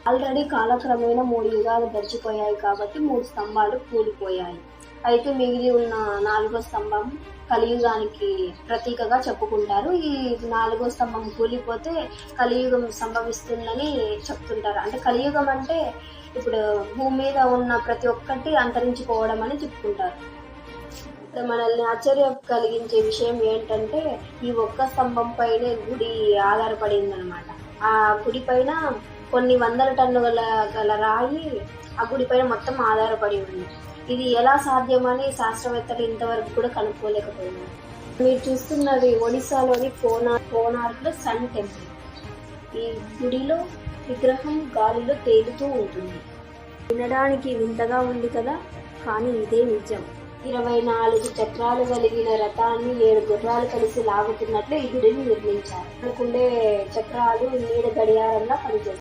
Already కాలక్రమేణా 3 యుగాలు గడిచిపోయాయి కాబట్టి 3 స్తంభాలు కూలిపోయాయి. అయితే మిగిలి ఉన్న 4వ స్తంభం కలియుగానికి ప్రతీకగా చెప్పుకుంటారు. ఈ 4వ స్తంభం కూలిపోతే కలియుగం సంభవిస్తుందని చెప్తుంటారు. అంటే కలియుగం అంటే ఇప్పుడు భూమి మీద ఉన్న ప్రతి ఒక్కటి అంతరించిపోవడం అని చెప్పుకుంటారు. మనల్ని ఆశ్చర్యం కలిగించే విషయం ఏంటంటే ఈ ఒక్క స్తంభం పైనే గుడి ఆధారపడిందనమాట. ఆ గుడి పైన కొన్ని వందల టన్నుల గల రాయి ఆ గుడి పైన మొత్తం ఆధారపడి ఉంది. ఇది ఎలా సాధ్యమని శాస్త్రవేత్తలు ఇంతవరకు కూడా కనుక్కోలేకపోయినారు. మీరు చూస్తున్నది ఒడిశాలోని కోనార్క్లో సన్ టెంపుల్. ఈ గుడిలో విగ్రహం గాలిలో తేలుతూ ఉంటుంది. వినడానికి వింతగా ఉంది కదా, కానీ ఇదే నిజం. 24 చక్రాలు కలిగిన రథాన్ని 7 గుర్రాలు కలిసి లాగుతున్నట్లు ఈ గుడిని నిర్మించారు. అనుకుండే చక్రాలు నీడ గడియారంలా పనిచేస్తాయి.